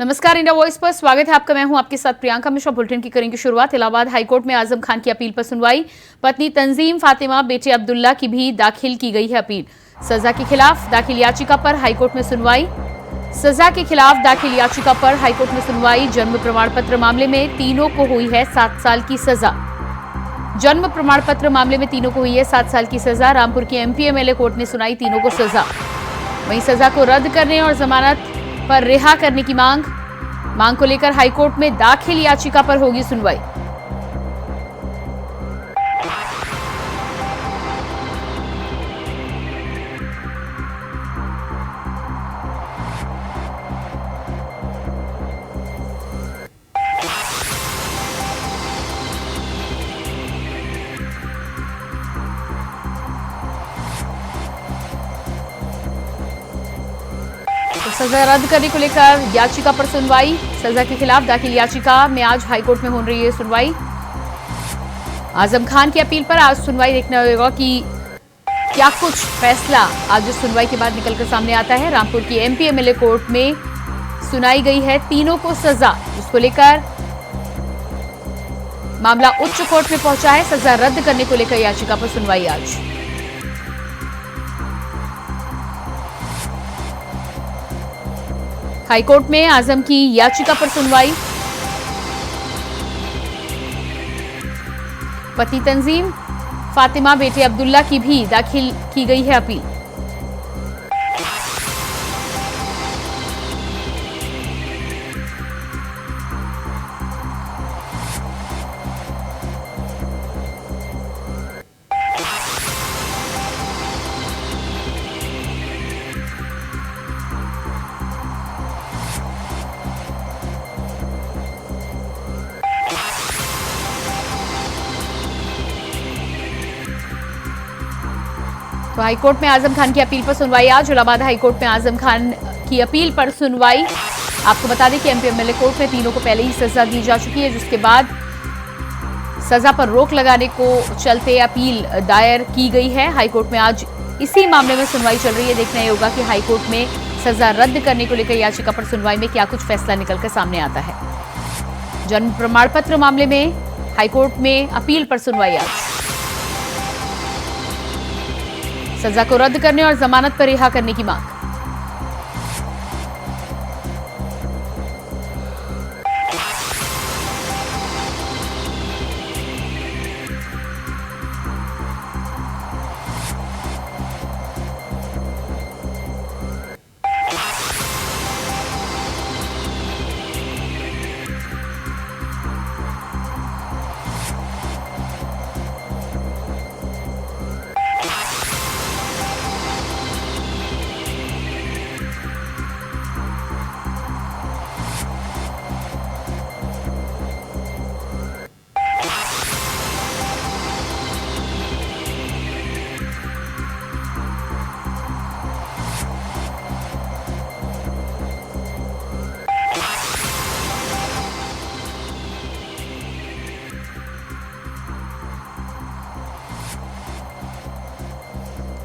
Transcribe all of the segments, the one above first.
नमस्कार, India voice पर स्वागत है आपका। मैं हूं आपके साथ प्रियंका मिश्रा। बुलेटिन की करेंगे शुरुआत। इलाहाबाद हाईकोर्ट में आजम खान की अपील पर सुनवाई। पत्नी तंजीम फातिमा, बेटे अब्दुल्ला की भी दाखिल की गई है अपील। सजा के खिलाफ दाखिल याचिका पर हाईकोर्ट में सुनवाई। सजा के खिलाफ दाखिल याचिका पर हाईकोर्ट में सुनवाई। जन्म प्रमाण पत्र मामले में तीनों को हुई है 7 साल की सजा। जन्म प्रमाण पत्र मामले में तीनों को हुई है 7 साल की सजा। रामपुर की एमपी एमएलए कोर्ट ने सुनाई तीनों को सजा। वहीं सजा को रद्द करने और जमानत पर रिहा करने की मांग को लेकर हाईकोर्ट में दाखिल याचिका पर होगी सुनवाई। सजा रद्द करने को लेकर याचिका पर सुनवाई। सजा के खिलाफ दाखिल याचिका में आज हाईकोर्ट में हो रही है सुनवाई। आजम खान की अपील पर आज सुनवाई। देखना होगा कि क्या कुछ फैसला आज इस सुनवाई के बाद निकलकर सामने आता है। रामपुर की एमपी एमएलए कोर्ट में सुनाई गई है तीनों को सजा, जिसको लेकर मामला उच्च कोर्ट में पहुंचा है। सजा रद्द करने को लेकर याचिका पर सुनवाई आज। हाईकोर्ट में आजम की याचिका पर सुनवाई। पति तंजीम फातिमा, बेटे अब्दुल्ला की भी दाखिल की गई है अपील। तो हाईकोर्ट में आजम खान की अपील पर सुनवाई आज। इलाहाबाद हाईकोर्ट में आजम खान की अपील पर सुनवाई। आपको बता दें कि एमपी एमएलए कोर्ट में तीनों को पहले ही सजा दी जा चुकी है, जिसके बाद सजा पर रोक लगाने को चलते अपील दायर की गई है। हाईकोर्ट में आज इसी मामले में सुनवाई चल रही है। देखना ये होगा कि हाईकोर्ट में सजा रद्द करने को लेकर याचिका पर सुनवाई में क्या कुछ फैसला निकलकर सामने आता है। जन्म प्रमाण पत्र मामले में हाईकोर्ट में अपील पर सुनवाई आज। सजा को रद्द करने और जमानत पर रिहा करने की मांग।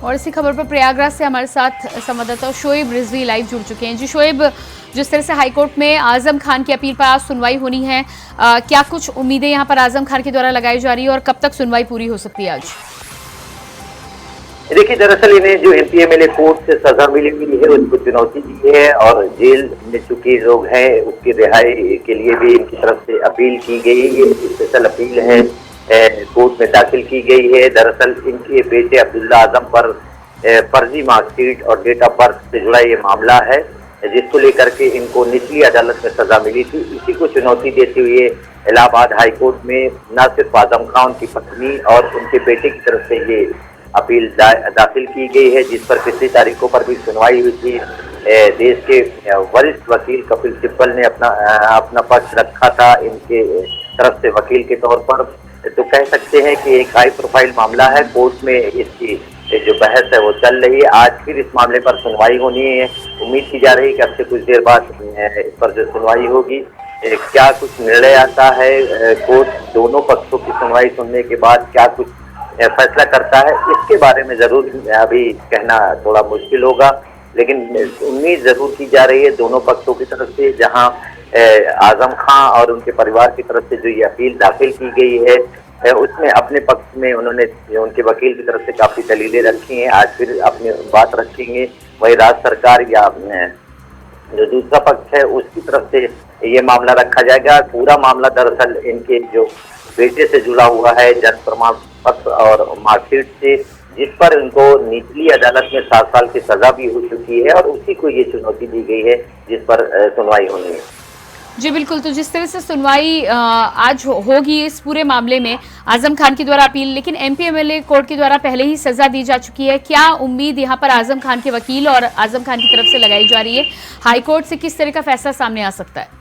और इसी खबर पर प्रयागराज से हमारे साथ संवाददाता शोएब रिजवी लाइव जुड़ चुके हैं। जी शोएब, जिस तरह से हाईकोर्ट में आजम खान की अपील पर आज सुनवाई होनी है, क्या कुछ उम्मीदें यहां पर आजम खान के द्वारा लगाई जा रही है और कब तक सुनवाई पूरी हो सकती है आज? देखिए, दरअसल इन्हें जो एमपी एमएलए कोर्ट से सजा मिली हुई है उसको चुनौती दी है और जेल में चुके लोग हैं उसकी रिहाई के लिए भी इनकी तरफ से अपील की गई। ये स्पेशल अपील है, कोर्ट में दाखिल की गई है। दरअसल इनके बेटे अब्दुल्ला आजम पर फर्जी मार्कशीट और डेट ऑफ बर्थ से जुड़ा ये मामला है, जिसको लेकर के इनको निचली अदालत में सजा मिली थी। इसी को चुनौती देते हुए इलाहाबाद हाईकोर्ट में न सिर्फ आजम खान की पत्नी और उनके बेटे की तरफ से ये अपील दाखिल की गई है, जिस पर पिछली तारीखों पर भी सुनवाई हुई थी। देश के वरिष्ठ वकील कपिल सिब्बल ने अपना पक्ष रखा था इनके तरफ से वकील के तौर पर। तो कह सकते हैं कि एक हाई प्रोफाइल मामला है। कोर्ट में इसकी जो बहस है वो चल रही है। आज फिर इस मामले पर सुनवाई होनी है। उम्मीद की जा रही है कि अब से कुछ देर बाद इस पर जो सुनवाई होगी, क्या कुछ निर्णय आता है, कोर्ट दोनों पक्षों की सुनवाई सुनने के बाद क्या कुछ फैसला करता है, इसके बारे में जरूर अभी कहना थोड़ा मुश्किल होगा। लेकिन उम्मीद जरूर की जा रही है दोनों पक्षों की तरफ से, जहां आजम खां और उनके परिवार की तरफ से जो ये अपील दाखिल की गई है उसमें अपने पक्ष में उन्होंने उनके वकील की तरफ से काफी दलीलें रखी हैं। आज फिर अपनी बात रखेंगे। वही राज्य सरकार या जो दूसरा पक्ष है उसकी तरफ से ये मामला रखा जाएगा। पूरा मामला दरअसल इनके जो बेटे से जुड़ा हुआ है, जन्म प्रमाण पत्र और मार्कशीट से, जिस पर इनको निचली अदालत में 7 साल की सजा भी हो चुकी है और उसी को ये चुनौती दी गई है जिस पर सुनवाई होनी है। जी बिल्कुल, तो जिस तरह से सुनवाई आज होगी इस पूरे मामले में आजम खान के द्वारा अपील, लेकिन एमपी एमएलए कोर्ट के द्वारा पहले ही सजा दी जा चुकी है। क्या उम्मीद यहाँ पर आजम खान के वकील और आजम खान की तरफ से लगाई जा रही है? हाईकोर्ट से किस तरह का फैसला सामने आ सकता है?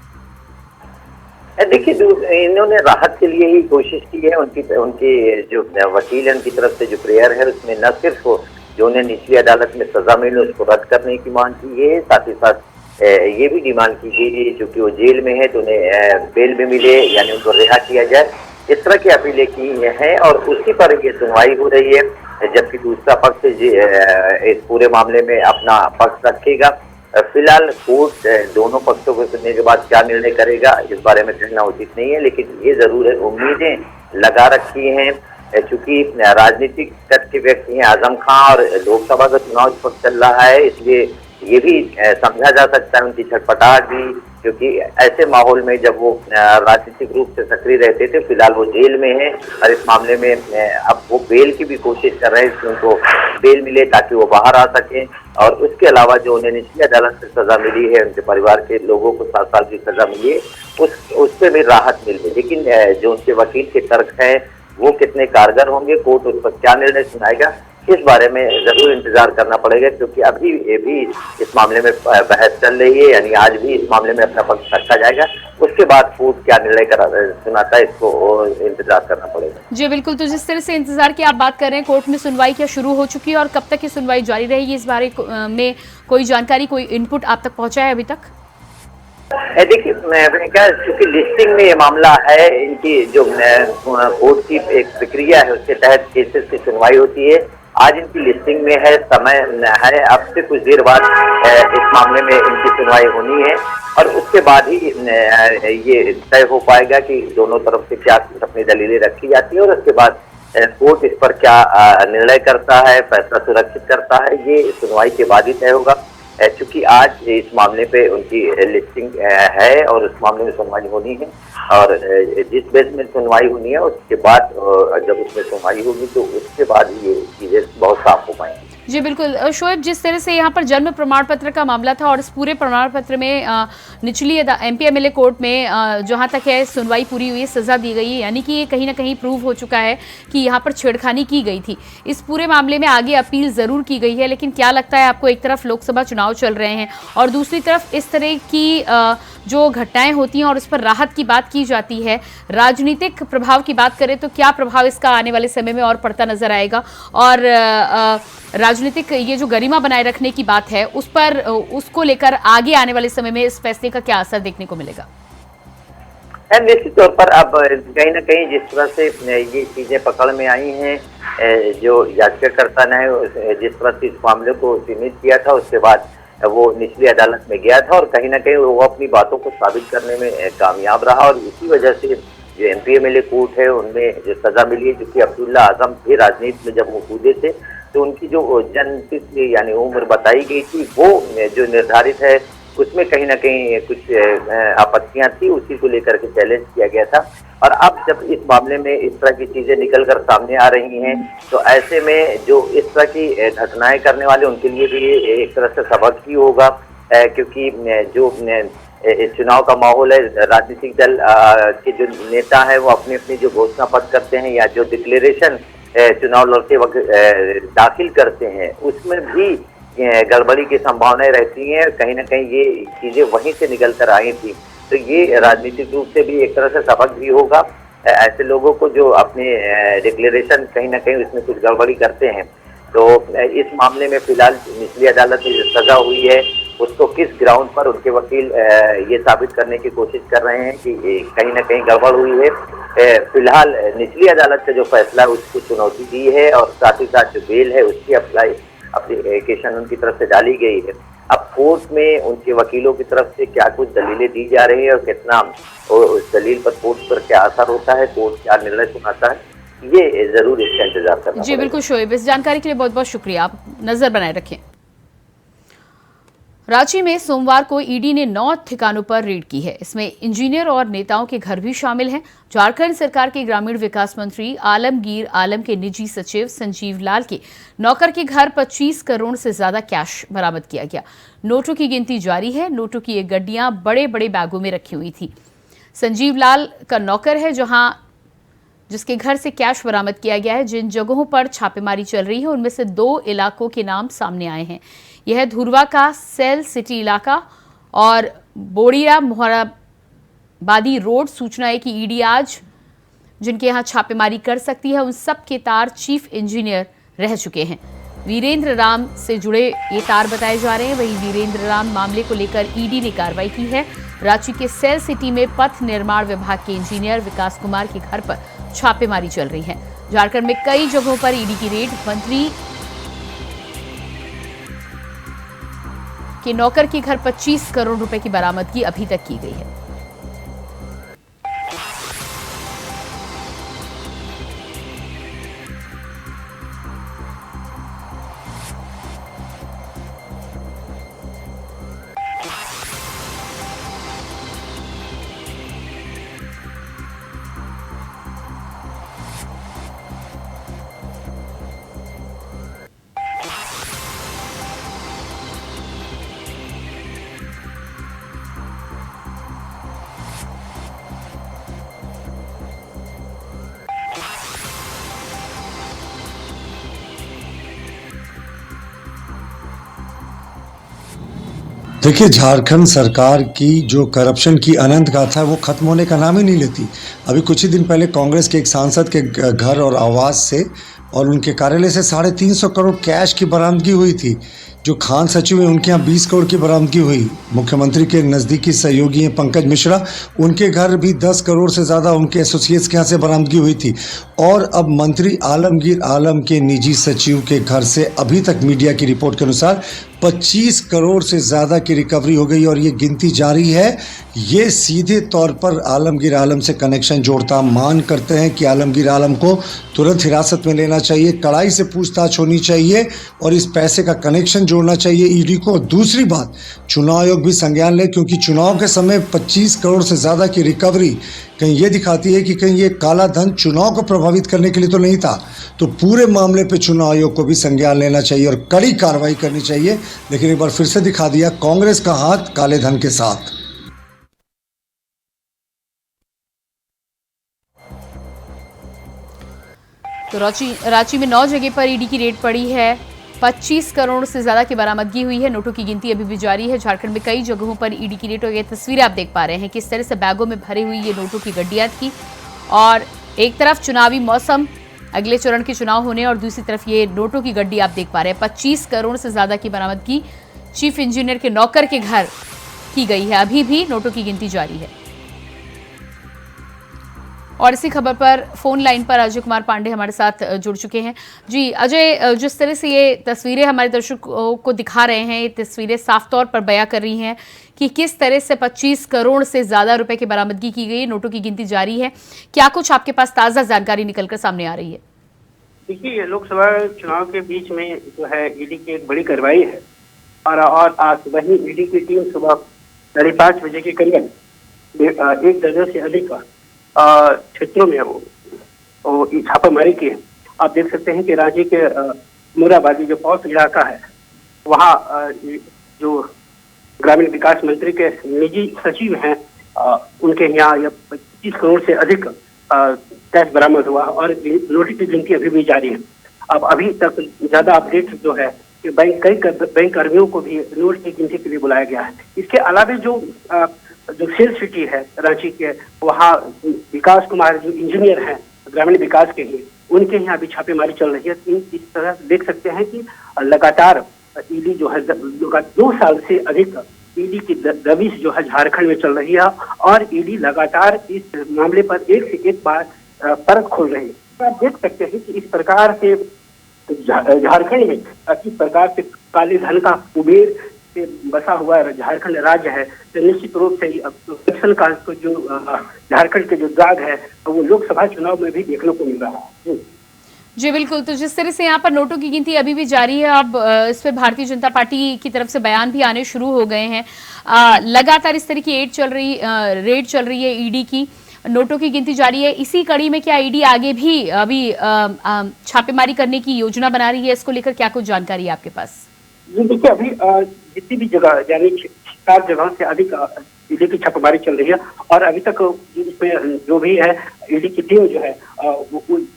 देखिए, इन्होंने राहत के लिए ही कोशिश की है। उनके जो वकील है उनकी तरफ से जो प्रेयर है उसमें न सिर्फ जो उन्हें निचली अदालत में सजा मिली उसको रद्द करने की मांग की है, साथ ही साथ ये भी डिमांड की गई है चूंकि वो जेल में है तो उन्हें बेल में मिले, यानी उनको रिहा किया जाए। इस तरह की अपीलें की हैं और उसी पर ये सुनवाई हो रही है, जबकि दूसरा पक्ष इस पूरे मामले में अपना पक्ष रखेगा। फिलहाल कोर्ट दोनों पक्षों को सुनने के बाद क्या निर्णय करेगा इस बारे में कहना उचित नहीं है, लेकिन ये जरूर है उम्मीदें लगा रखी हैं। चूंकि राजनीतिक तट के व्यक्ति हैं आजम खां और लोकसभा का चुनाव इस वक्त चल रहा है, इसलिए ये भी समझा जा सकता है उनकी छटपटाहट भी, क्योंकि ऐसे माहौल में जब वो राजनीतिक रूप से सक्रिय रहते थे, फिलहाल वो जेल में हैं और इस मामले में अब वो बेल की भी कोशिश कर रहे हैं कि उनको बेल मिले ताकि वो बाहर आ सकें। और उसके अलावा जो उन्हें निचली अदालत से सजा मिली है, उनके परिवार के लोगों को 7 साल की सजा मिली है, उससे भी राहत मिल गई। लेकिन जो उनके वकील के तर्क हैं वो कितने कारगर होंगे, कोर्ट उस पर क्या निर्णय सुनाएगा, इस बारे में जरूर इंतजार करना पड़ेगा, क्योंकि अभी भी इस मामले में बहस चल रही है। यानी आज भी इस मामले में अपना पक्ष रखा जाएगा, उसके बाद कोर्ट क्या निर्णय सुनाता है इसको इंतजार करना पड़ेगा। जी बिल्कुल, तो जिस तरह से इंतजार की आप बात कर रहे हैं, कोर्ट में सुनवाई क्या शुरू हो चुकी है और कब तक ये सुनवाई जारी रहेगी, इस बारे में कोई जानकारी, कोई इनपुट आप तक पहुंचा है अभी तक? देखिए, मैंने कहा चूंकि लिस्टिंग में ये मामला है, इनकी जो कोर्ट की एक प्रक्रिया है उसके तहत केसेस की सुनवाई होती है। आज इनकी लिस्टिंग में है, समय है, अब से कुछ देर बाद इस मामले में इनकी सुनवाई होनी है और उसके बाद ही ये तय हो पाएगा कि दोनों तरफ से क्या अपनी दलीलें रखी जाती है और उसके बाद कोर्ट इस पर क्या निर्णय करता है, फैसला सुरक्षित करता है, ये सुनवाई के बाद ही तय होगा। चूंकि आज इस मामले पे उनकी लिस्टिंग है और उस मामले में सुनवाई होनी है और जिस बेस में सुनवाई होनी है उसके बाद जब उसमें सुनवाई होगी तो उसके बाद ये चीजें बहुत साफ हो पाएंगी। जी बिल्कुल, शोएब, जिस तरह से यहाँ पर जन्म प्रमाण पत्र का मामला था और इस पूरे प्रमाण पत्र में निचली एमपी एमएलए कोर्ट में जहाँ तक है सुनवाई पूरी हुई, सजा दी गई है, यानी कि ये कहीं ना कहीं प्रूव हो चुका है कि यहाँ पर छेड़खानी की गई थी। इस पूरे मामले में आगे अपील जरूर की गई है, लेकिन क्या लगता है आपको, एक तरफ लोकसभा चुनाव चल रहे हैं और दूसरी तरफ इस तरह की जो घटनाएं होती हैं और उस पर राहत की बात की जाती है, राजनीतिक प्रभाव की बात करें तो क्या प्रभाव इसका आने वाले समय में और पड़ता नजर आएगा? और राजनीतिक ये जो गरिमा बनाए रखने की बात है उस पर, उसको लेकर आगे आने वाले समय में इस फैसले का क्या असर देखने को मिलेगा? निश्चित तौर पर अब कहीं ना कहीं जिस तरह से ये चीजें पकड़ में आई हैं, जो याचिकाकर्ता ने जिस तरह से इस मामले को सीमित किया था उसके बाद वो निचली अदालत में गया था और कहीं ना कहीं वो अपनी बातों को साबित करने में कामयाब रहा और इसी वजह से जो एमपी एमएलए कोर्ट है उनमें जो सजा मिली है, क्योंकि अब्दुल्ला आजम भी राजनीति में जब वो कूदे थे तो उनकी जो जन्मतिथि यानी उम्र बताई गई थी वो जो निर्धारित है उसमें कहीं ना कहीं कुछ आपत्तियां थी, उसी को लेकर के चैलेंज किया गया था। और अब जब इस मामले में इस तरह की चीजें निकल कर सामने आ रही हैं तो ऐसे में जो इस तरह की घटनाएं करने वाले उनके लिए भी एक तरह से सबक ही होगा, क्योंकि जो इस चुनाव का माहौल है, राजनीतिक दल के जो नेता है वो अपने अपने जो घोषणा पत्र करते हैं या जो डिक्लेरेशन चुनाव लड़ते वक्त दाखिल करते हैं उसमें भी गड़बड़ी की संभावनाएं रहती हैं। कहीं ना कहीं ये चीजें वहीं से निकल कर आई थी, तो ये राजनीतिक रूप से भी एक तरह से सबक भी होगा ऐसे लोगों को जो अपने डिक्लेरेशन कहीं ना कहीं उसमें कुछ गड़बड़ी करते हैं। तो इस मामले में फिलहाल निचली अदालत में जो सजा हुई है उसको किस ग्राउंड पर उनके वकील ये साबित करने की कोशिश कर रहे हैं कि कहीं ना कहीं गड़बड़ हुई है। फिलहाल निचली अदालत का जो फैसला है उसको चुनौती दी है और साथ ही साथ जो बेल है उसकी एप्लीकेशन उनकी तरफ से डाली गई है। अब कोर्ट में उनके वकीलों की तरफ से क्या कुछ दलीलें दी जा रही है और कितना उस दलील पर कोर्ट पर क्या असर होता है, कोर्ट क्या निर्णय सुनाता है, ये जरूर इसका इंतजार करना जी बिल्कुल शोएब, इस जानकारी के लिए बहुत बहुत शुक्रिया। आप नजर बनाए रखें। रांची में सोमवार को ईडी ने 9 ठिकानों पर रेड की है। इसमें इंजीनियर और नेताओं के घर भी शामिल हैं। झारखंड सरकार के ग्रामीण विकास मंत्री आलमगीर आलम के निजी सचिव संजीव लाल के नौकर के घर 25 करोड़ से ज्यादा कैश बरामद किया गया। नोटों की गिनती जारी है। नोटों की ये गड्डियां बड़े बड़े बैगों में रखी हुई थी। संजीव लाल का नौकर है जिसके घर से कैश बरामद किया गया है। जिन जगहों पर छापेमारी चल रही है उनमें से 2 इलाकों के नाम सामने आए हैं। यह है धुरवा का सेल सिटी इलाका और बोड़िया मोहराबादी रोड। सूचना है कि ईडी आज जिनके यहाँ छापेमारी कर सकती है उन सब के तार चीफ इंजीनियर रह चुके हैं। वीरेंद्र राम से जुड़े ये तार बताए जा रहे हैं। वहीं वीरेंद्र राम मामले को लेकर ईडी ने कार्रवाई की है। रांची के सेल सिटी में पथ निर्माण विभाग के इंजीनियर विकास कुमार के घर पर छापेमारी चल रही है। झारखंड में कई जगहों पर ईडी की रेड। मंत्री के नौकर के घर 25 करोड़ रुपए की बरामदगी अभी तक की गई है। देखिए, झारखंड सरकार की जो करप्शन की अनंत गाथा है वो खत्म होने का नाम ही नहीं लेती। अभी कुछ ही दिन पहले कांग्रेस के एक सांसद के घर और आवास से और उनके कार्यालय से 350 करोड़ कैश की बरामदगी हुई थी। जो खान सचिव है उनके यहाँ 20 करोड़ की बरामदगी हुई। मुख्यमंत्री के नज़दीकी सहयोगी हैं पंकज मिश्रा, उनके घर भी 10 करोड़ से ज़्यादा उनके एसोसिएट्स के यहाँ से बरामदगी हुई थी। और अब मंत्री आलमगीर आलम के निजी सचिव के घर से अभी तक मीडिया की रिपोर्ट के अनुसार 25 करोड़ से ज़्यादा की रिकवरी हो गई और ये गिनती जारी है। ये सीधे तौर पर आलमगीर आलम से कनेक्शन जोड़ता मान करते हैं कि आलमगीर आलम को तुरंत हिरासत में लेना चाहिए, कड़ाई से पूछताछ होनी चाहिए और इस पैसे का कनेक्शन जोड़ना चाहिए ईडी को। दूसरी बात, चुनाव आयोग भी संज्ञान ले, क्योंकि चुनाव के समय 25 करोड़ से ज़्यादा की रिकवरी कहीं ये दिखाती है कि कहीं ये काला धन चुनाव को प्रभावित करने के लिए तो नहीं था। तो पूरे मामले पे चुनाव आयोग को भी संज्ञान लेना चाहिए और कड़ी कार्रवाई करनी चाहिए। लेकिन एक बार फिर से दिखा दिया कांग्रेस का हाथ काले धन के साथ। तो रांची में 9 जगह पर ईडी की रेड पड़ी है। 25 करोड़ से ज्यादा की बरामदगी हुई है। नोटों की गिनती अभी भी जारी है। झारखंड में कई जगहों पर ईडी की रेड हो गई। तस्वीरें आप देख पा रहे हैं किस तरह से बैगों में भरी हुई ये नोटों की गड्डियां थी। और एक तरफ चुनावी मौसम, अगले चरण के चुनाव होने, और दूसरी तरफ ये नोटों की गड्डी आप देख पा रहे हैं। 25 करोड़ से ज्यादा की बरामदगी चीफ इंजीनियर के नौकर के घर की गई है। अभी भी नोटों की गिनती जारी है। और इसी खबर पर फोन लाइन पर अजय कुमार पांडे हमारे साथ जुड़ चुके हैं। जी अजय, जिस तरह से ये तस्वीरें हमारे दर्शकों को दिखा रहे हैं, ये तस्वीरें साफ तौर पर बयां कर रही हैं कि किस तरह से 25 करोड़ से ज्यादा रुपए की बरामदगी की गई। नोटों की गिनती जारी है। क्या कुछ आपके पास ताजा जानकारी निकलकर सामने आ रही है? देखिए, लोकसभा चुनाव के बीच में जो है ईडी की एक बड़ी कार्रवाई है और आज सुबह ही ईडी की टीम सुबह 5:30 बजे के करीब 1 दर्जन से अधिक क्षेत्रों में वो छापामारी की है। आप देख सकते हैं कि रांची के मोहराबादी जो पौष इलाका है, वहाँ जो ग्रामीण विकास मंत्री के निजी सचिव हैं, उनके यहाँ 25 करोड़ से अधिक कैश बरामद हुआ और नोटों की गिनती अभी भी जारी है। अब अभी तक ज्यादा अपडेट जो है कि बैंक कर्मियों को भी नोट की गिनती के लिए बुलाया गया है। इसके अलावा जो सेल सिटी है रांची के, वहाँ विकास कुमार जो इंजीनियर हैं ग्रामीण विकास के लिए, उनके यहाँ भी छापेमारी चल रही है। इस तरह देख सकते हैं कि लगातार ईडी जो है 2 साल से अधिक ईडी की दबिश जो है झारखंड में चल रही है और ईडी लगातार इस मामले पर एक से एक बार परत खोल रही है। आप देख सकते हैं कि इस प्रकार से झारखंड में किस प्रकार से काले धन का कुबेर से बसा हुआ झारखंड राज्य है, तो निश्चित रूप से इलेक्शन का जो झारखंड के जो दाग है वो लोकसभा चुनाव में भी देखने को मिल रहा है। जी बिल्कुल। तो जिस तरह से यहाँ पर नोटों की गिनती अभी भी जारी है, अब इस पर भारतीय जनता पार्टी की तरफ से बयान भी आने शुरू हो गए हैं। लगातार इस तरह की रेड चल रही है ईडी की, नोटों की गिनती जारी है। इसी कड़ी में क्या ईडी आगे भी अभी छापेमारी करने की योजना बना रही है? इसको लेकर क्या कुछ जानकारी है आपके पास? देखिए, अभी जितनी भी जगह यानी 4 जगहों से अधिक ईडी की छापेमारी चल रही है और अभी तक इसमें जो भी है ईडी की टीम जो है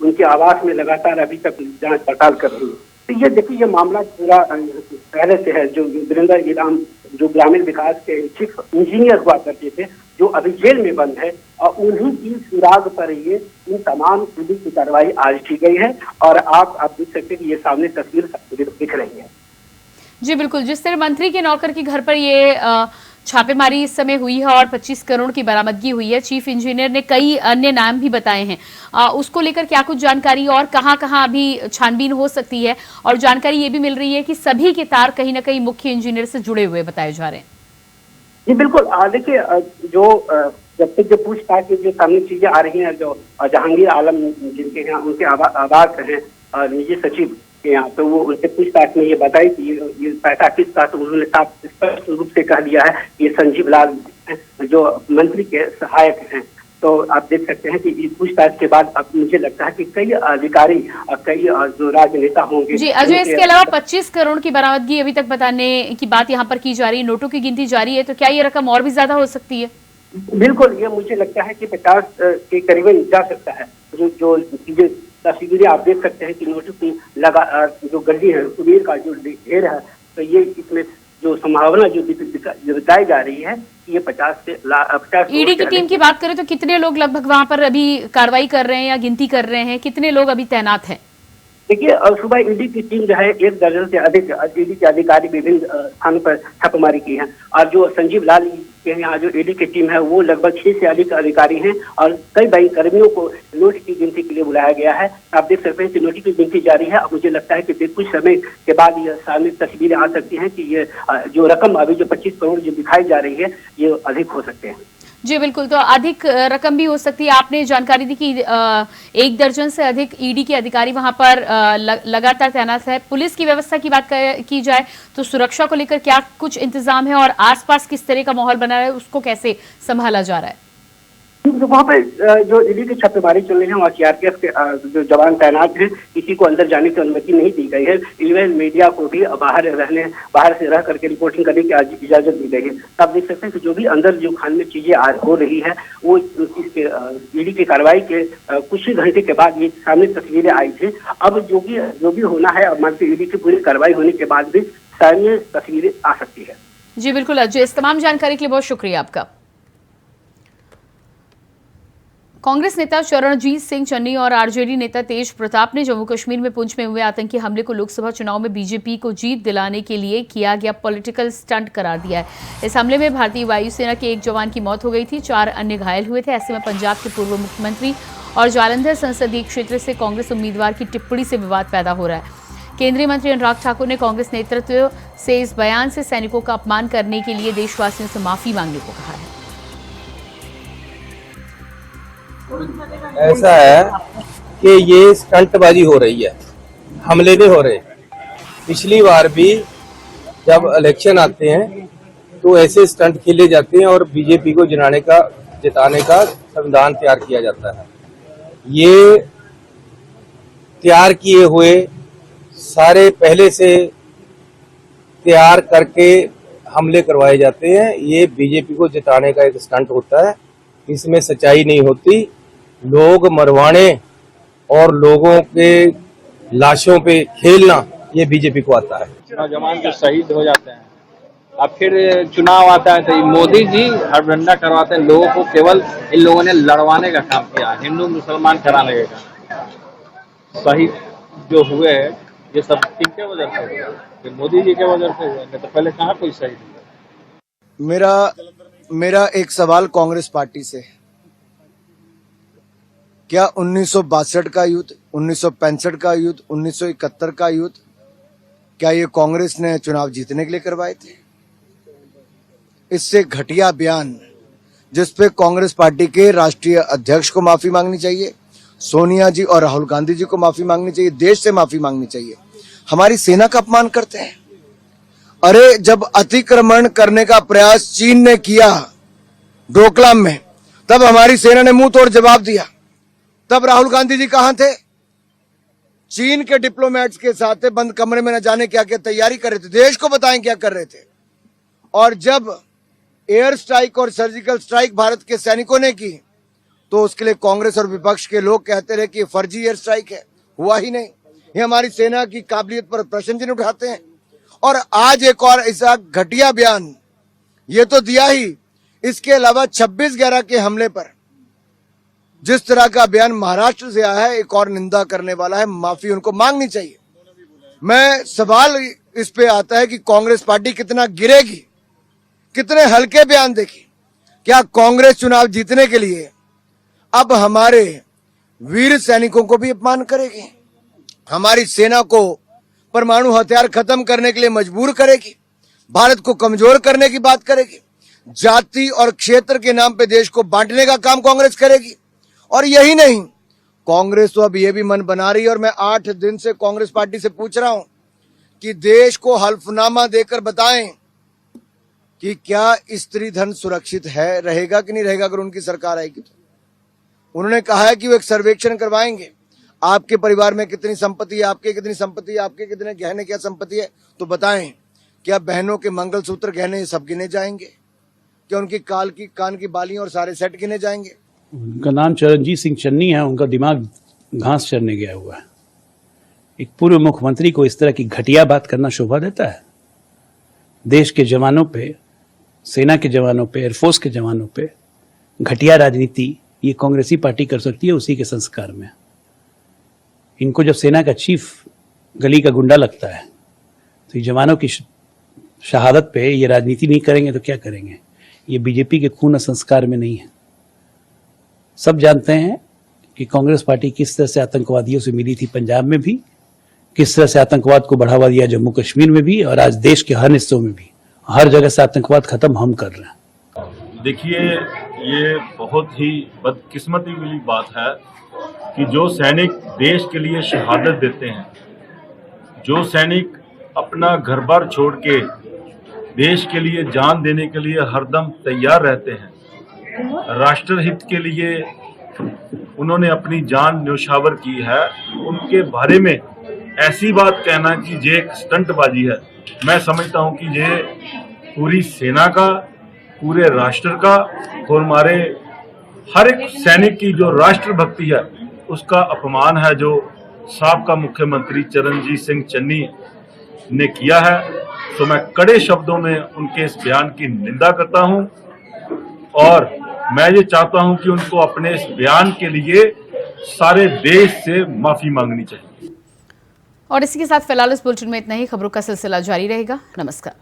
उनके आवास में लगातार अभी तक जांच पड़ताल कर रही है। तो ये देखिए, ये मामला पूरा पहले से है। जो वीरेंद्र इनाम जो ग्रामीण विकास के चीफ इंजीनियर हुआ करते थे, जो अभी जेल में बंद है, और उन्हीं की सुराग पर ये इन तमाम ईडी की कार्रवाई आज की गई है और आप देख सकते हैं कि ये सामने तस्वीर दिख रही है। जी बिल्कुल। जिस तरह मंत्री के नौकर के घर पर ये छापेमारी इस समय हुई है और 25 करोड़ की बरामदगी हुई है, चीफ इंजीनियर ने कई अन्य नाम भी बताए हैं, उसको लेकर क्या कुछ जानकारी और कहां-कहां अभी छानबीन हो सकती है? और जानकारी ये भी मिल रही है कि सभी के तार कहीं ना कहीं मुख्य इंजीनियर से जुड़े हुए बताए जा रहे हैं। जी बिल्कुल। देखिए, जो जब तक जो पूछताछ की जो सामने चीजें आ रही हैं, जो जहांगीर आलम जिनके यहाँ उनके आवास हैं निजी सचिव के यहाँ, तो वो उनसे पूछताछ में ये बताई कि ये पैसा किसका, तो उन्होंने साफ स्पष्ट रूप से कह दिया है ये संजीव लाल जो मंत्री के सहायक हैं। तो आप देख सकते हैं कि इस पूछताछ के बाद अब मुझे लगता है कि कई अधिकारी कई जो राजनेता होंगे। जी अजय, इसके अलावा 25 करोड़ की बरामदगी अभी तक बताने की बात यहाँ पर की जा रही है, नोटों की गिनती जारी है, तो क्या ये रकम और भी ज्यादा हो सकती है? बिल्कुल, ये मुझे लगता है कि 50 के करीबन जा सकता है। जो तस्वीरें आप देख सकते हैं कि नोटों की जो गड्डी है, सुबीर का जो ढेर है, तो ये इसमें जो संभावना जो बताई जा रही है कि ये 50 से 50। ईडी की टीम की बात करें तो कितने लोग लगभग वहां पर अभी कार्रवाई कर रहे हैं या गिनती कर रहे हैं? कितने लोग अभी तैनात हैं? देखिए, सुबह ईडी की टीम जो है 1 दर्जन से अधिक ईडी के अधिकारी विभिन्न स्थानों पर छापेमारी की है और जो संजीव लाल के यहाँ जो ईडी की टीम है वो लगभग 6 से अधिक अधिकारी हैं और कई बैंक कर्मियों को नोट की गिनती के लिए बुलाया गया है। आप देख सकते हैं कि नोट की गिनती जारी है। अब मुझे लगता है कि कुछ समय के बाद ये सामने तस्वीरें आ सकती हैं कि ये जो रकम अभी जो 25 करोड़ जो दिखाई जा रही है ये अधिक हो सकते हैं। जी बिल्कुल। तो अधिक रकम भी हो सकती है। आपने जानकारी दी कि 1 दर्जन से अधिक ईडी के अधिकारी वहां पर लगातार तैनात है। पुलिस की व्यवस्था की बात की जाए तो सुरक्षा को लेकर क्या कुछ इंतजाम है और आसपास किस तरह का माहौल बना है, उसको कैसे संभाला जा रहा है? वहाँ पे जो ईडी की छापेमारी चल रही है वहाँ सीआरपीएफ के जो जवान तैनात हैं, किसी को अंदर जाने की अनुमति नहीं दी गई है। इवन मीडिया को भी बाहर से रह करके रिपोर्टिंग करने की इजाजत दी गई है। आप देख सकते हैं कि जो भी अंदर जो खान में चीजें हो रही है वो इसके ईडी की कार्रवाई के कुछ ही घंटे के बाद ये सामने तस्वीरें आई थी। अब जो भी होना है, अब मानते ईडी की पूरी कार्रवाई होने के बाद भी सामने तस्वीरें आ सकती है। जी बिल्कुल अजय, इस तमाम जानकारी के लिए बहुत शुक्रिया आपका। कांग्रेस नेता चरणजीत सिंह चन्नी और आरजेडी नेता तेज प्रताप ने जम्मू कश्मीर में पुंछ में हुए आतंकी हमले को लोकसभा चुनाव में बीजेपी को जीत दिलाने के लिए किया गया पॉलिटिकल स्टंट करार दिया है। इस हमले में भारतीय वायुसेना के एक जवान की मौत हो गई थी, 4 अन्य घायल हुए थे। ऐसे में पंजाब के पूर्व मुख्यमंत्री और जालंधर संसदीय क्षेत्र से कांग्रेस उम्मीदवार की टिप्पणी से विवाद पैदा हो रहा है। केंद्रीय मंत्री अनुराग ठाकुर ने कांग्रेस नेतृत्व से इस बयान से सैनिकों का अपमान करने के लिए देशवासियों से माफी मांगने को कहा है। ऐसा है कि ये स्टंटबाजी हो रही है, हमले नहीं हो रहे। पिछली बार भी जब इलेक्शन आते हैं तो ऐसे स्टंट खेले जाते हैं और बीजेपी को जिताने का संविधान तैयार किया जाता है। ये तैयार किए हुए सारे पहले से तैयार करके हमले करवाए जाते हैं। ये बीजेपी को जिताने का एक स्टंट होता है, इसमें सच्चाई नहीं होती। लोग मरवाने और लोगों के लाशों पे खेलना ये बीजेपी को आता है। नौजवान जो शहीद हो जाते हैं, अब फिर चुनाव आता है तो मोदी जी हड़बड़ा करवाते हैं लोगों को। केवल इन लोगों ने लड़वाने का काम किया, हिंदू मुसलमान कराने का काम। शहीद जो हुए ये सब किनके वजह से हुए? ये मोदी जी के वजह से हुए, नहीं तो पहले कहाँ कोई शहीद हुआ। मेरा एक सवाल कांग्रेस पार्टी से, क्या 1962 का युद्ध, 1965 का युद्ध, 1971 का युद्ध, क्या ये कांग्रेस ने चुनाव जीतने के लिए करवाए थे? इससे घटिया बयान जिसपे कांग्रेस पार्टी के राष्ट्रीय अध्यक्ष को माफी मांगनी चाहिए, सोनिया जी और राहुल गांधी जी को माफी मांगनी चाहिए, देश से माफी मांगनी चाहिए। हमारी सेना का अपमान करते हैं। अरे जब अतिक्रमण करने का प्रयास चीन ने किया डोकलाम में, तब हमारी सेना ने मुंह तोड़ जवाब दिया। तब राहुल गांधी जी कहां थे? चीन के डिप्लोमेट्स के साथ बंद कमरे में न जाने क्या क्या तैयारी कर रहे थे, देश को बताएं क्या कर रहे थे। और जब एयर स्ट्राइक और सर्जिकल स्ट्राइक भारत के सैनिकों ने की, तो उसके लिए कांग्रेस और विपक्ष के लोग कहते रहे कि फर्जी एयर स्ट्राइक है, हुआ ही नहीं। ये हमारी सेना की काबिलियत पर प्रश्न चिन्ह उठाते हैं। और आज एक और ऐसा घटिया बयान ये तो दिया ही, इसके अलावा 26/11 के हमले पर जिस तरह का बयान महाराष्ट्र से आया है, एक और निंदा करने वाला है। माफी उनको मांगनी चाहिए। मैं सवाल इस पे आता है कि कांग्रेस पार्टी कितना गिरेगी, कितने हल्के बयान देगी। क्या कांग्रेस चुनाव जीतने के लिए अब हमारे वीर सैनिकों को भी अपमान करेगी, हमारी सेना को परमाणु हथियार खत्म करने के लिए मजबूर करेगी, भारत को कमजोर करने की बात करेगी, जाति और क्षेत्र के नाम पे देश को बांटने का काम कांग्रेस करेगी। और यही नहीं, कांग्रेस तो अब ये भी मन बना रही है, और मैं 8 दिन से कांग्रेस पार्टी से पूछ रहा हूं कि देश को हल्फनामा देकर बताएं कि क्या स्त्री धन सुरक्षित है, रहेगा कि नहीं रहेगा अगर उनकी सरकार आएगी तो। उन्होंने कहा है कि वो एक सर्वेक्षण करवाएंगे, आपके परिवार में कितनी संपत्ति है, आपके कितनी संपत्ति है, आपके कितने गहने क्या संपत्ति है, तो बताएं क्या बहनों के मंगलसूत्र गहने सब गिने जाएंगे, क्या उनकी कान की बालियां और सारे सेट गिने जाएंगे। उनका नाम चरणजीत सिंह चन्नी है, उनका दिमाग घास चरने गया हुआ है। एक पूर्व मुख्यमंत्री को इस तरह की घटिया बात करना शोभा देता है? देश के जवानों पे, सेना के जवानों पे, एयरफोर्स के जवानों पे घटिया राजनीति ये कांग्रेसी पार्टी कर सकती है उसी के संस्कार में। इनको जब सेना का चीफ गली का गुंडा लगता है, तो ये जवानों की शहादत पे ये राजनीति नहीं करेंगे तो क्या करेंगे? ये बीजेपी के खून और संस्कार में नहीं है। सब जानते हैं कि कांग्रेस पार्टी किस तरह से आतंकवादियों से मिली थी पंजाब में भी, किस तरह से आतंकवाद को बढ़ावा दिया जम्मू कश्मीर में भी, और आज देश के हर हिस्सों में भी, हर जगह से आतंकवाद खत्म हम कर रहे हैं। देखिए, ये बहुत ही बदकिस्मती वाली बात है कि जो सैनिक देश के लिए शहादत देते हैं, जो सैनिक अपना घर बार छोड़ के देश के लिए जान देने के लिए हरदम तैयार रहते हैं, राष्ट्रहित के लिए उन्होंने अपनी जान न्योछावर की है, उनके बारे में ऐसी बात कहना कि ये एक स्टंटबाजी है, मैं समझता हूं कि ये पूरी सेना का, पूरे राष्ट्र का और हमारे हर एक सैनिक की जो राष्ट्रभक्ति है उसका अपमान है, जो साबका मुख्यमंत्री चरणजीत सिंह चन्नी ने किया है। तो मैं कड़े शब्दों में उनके इस बयान की निंदा करता हूं, और मैं ये चाहता हूं कि उनको अपने इस बयान के लिए सारे देश से माफी मांगनी चाहिए। और इसी के साथ फिलहाल इस बुलेटिन में इतना ही। खबरों का सिलसिला जारी रहेगा। नमस्कार।